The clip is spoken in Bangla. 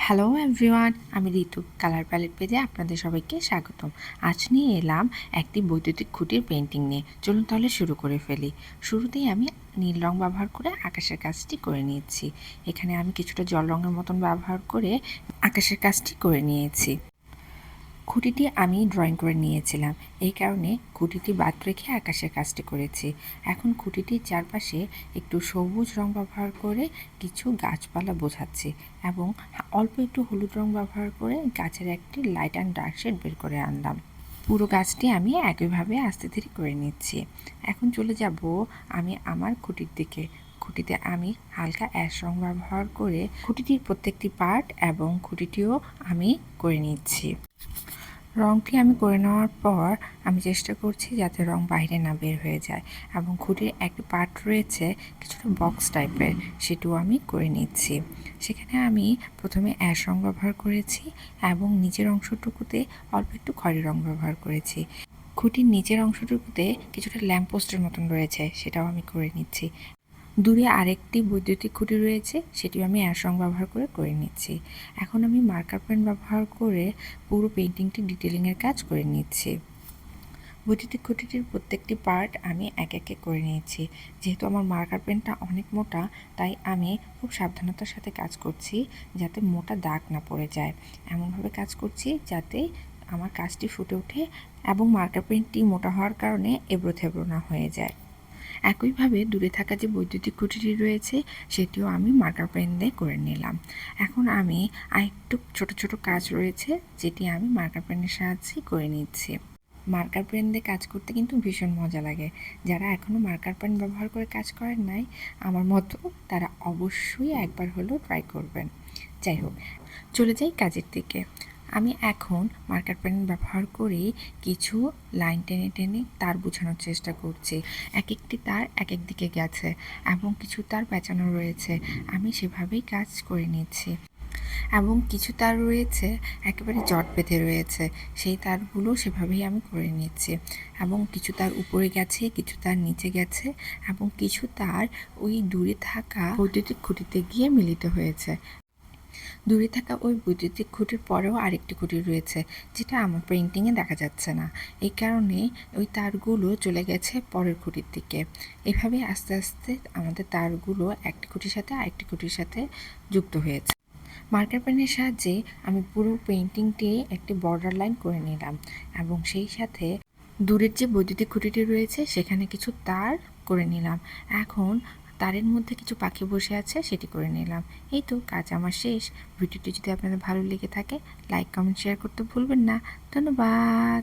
হ্যালো এভরিওয়ান, আমি ঋতু কালার প্যালেট পেজে আপনাদের সবাইকে স্বাগতম। আজ নিয়ে এলাম একটি বৈদ্যুতিক খুঁটির পেন্টিং নিয়ে। চলুন তাহলে শুরু করে ফেলি। শুরুতেই আমি নীল রং ব্যবহার করে আকাশের কাজটি করে নিয়েছি। এখানে আমি কিছুটা জল রঙের মতন ব্যবহার করে আকাশের কাজটি করে নিয়েছি। খুঁটিটি আমি ড্রয়িং করে নিয়েছিলাম, এই কারণে খুঁটিটি বাদ রেখে আকাশের কাজটি করেছি। এখন খুঁটিটির চারপাশে একটু সবুজ রং ব্যবহার করে কিছু গাছপালা বোঝাচ্ছি এবং অল্প একটু হলুদ রং ব্যবহার করে গাছের একটি লাইট অ্যান্ড ডার্ক শেড বের করে আনলাম। পুরো গাছটি আমি একইভাবে আস্তে ধীরে করে নিচ্ছি। এখন চলে যাব আমি আমার খুঁটির দিকে। খুঁটিতে আমি হালকা অ্যাশ রং ব্যবহার করে খুঁটিটির প্রত্যেকটি পার্ট এবং খুঁটিটিও আমি করে নিচ্ছি। রঙটি আমি করে নেওয়ার পর আমি চেষ্টা করছি যাতে রং বাইরে না বের হয়ে যায় এবং খুঁটির একটি পার্ট রয়েছে কিছুটা বক্স টাইপের, সেটিও আমি করে নিচ্ছি। সেখানে আমি প্রথমে অ্যাশ রং ব্যবহার করেছি এবং নিচের অংশটুকুতে অল্প একটু খয়েরি রং ব্যবহার করেছি। খুঁটির নিচের অংশটুকুতে কিছুটা ল্যাম্পপোস্টের মতন রয়েছে, সেটাও আমি করে নিচ্ছি। দূরে আরেকটি বৈদ্যুতিক খুঁটি রয়েছে, সেটিও আমি অ্যাশ রং ব্যবহার করে নিচ্ছি। এখন আমি মার্কার পেন ব্যবহার করে পুরো পেন্টিংটি ডিটেলিংয়ের কাজ করে নিচ্ছি। বৈদ্যুতিক খুঁটিটির প্রত্যেকটি পার্ট আমি এক একে করে নিয়েছি। যেহেতু আমার মার্কার পেনটা অনেক মোটা, তাই আমি খুব সাবধানতার সাথে কাজ করছি যাতে মোটা দাগ না পড়ে যায়। এমনভাবে কাজ করছি যাতে আমার কাজটি ফুটে ওঠে এবং মার্কার পেনটি মোটা হওয়ার কারণে এবড়ো থেবড়ো না হয়ে যায়। একইভাবে দূরে থাকা যে বৈদ্যুতিক খুঁটিটি রয়েছে সেটিও আমি মার্কার পেন দিয়ে করে নিলাম। এখন আমি আরেকটু ছোট ছোট কাজ রয়েছে যেটি আমি মার্কার পেনের সাহায্যে করে নিচ্ছি। মার্কার পেন দিয়ে কাজ করতে কিন্তু ভীষণ মজা লাগে। যারা এখনও মার্কার পেন ব্যবহার করে কাজ করেন নাই আমার মতো, তারা অবশ্যই একবার হলেও ট্রাই করবেন। যাই হোক, চলে যাই কাজের দিকে। আমি এখন মার্কার পেন ব্যবহার করে কিছু লাইন টেনে টেনে তার বোঝানোর চেষ্টা করছি। এক একটি তার এক এক দিকে গেছে এবং কিছু তার পেঁচানো রয়েছে, আমি সেভাবেই কাজ করে নিচ্ছি। এবং কিছু তার রয়েছে একেবারে জট বেঁধে রয়েছে, সেই তারগুলো সেভাবেই আমি করে নিচ্ছি। এবং কিছু তার উপরে গেছে, কিছু তার নিচে গেছে এবং কিছু তার ওই দূরে থাকা বৈদ্যুতিক খুঁটিতে গিয়ে মিলিত হয়েছে। দূরে থাকা ওই বৈদ্যুতিক খুঁটির পরেও আরেকটি খুঁটি রয়েছে যেটা আমার পেন্টিংয়ে দেখা যাচ্ছে না, এই কারণে ওই তারগুলো চলে গেছে পরের খুঁটির দিকে। এভাবে আস্তে আস্তে আমাদের তারগুলো একটি খুঁটির সাথে আরেকটি খুঁটির সাথে যুক্ত হয়েছে। মার্কার পেনের সাহায্যে আমি পুরো পেন্টিংটি একটি বর্ডার লাইন করে নিলাম এবং সেই সাথে দূরের যে বৈদ্যুতিক খুঁটিটি রয়েছে সেখানে কিছু তার করে নিলাম। এখন তারের মধ্যে কিছু পাখি বসে আছে, সেটি করে নিলাম। এই তো কাজ আমার শেষ। ভিডিওটি যদি আপনাদের ভালো লেগে থাকে লাইক কমেন্ট শেয়ার করতে ভুলবেন না। ধন্যবাদ।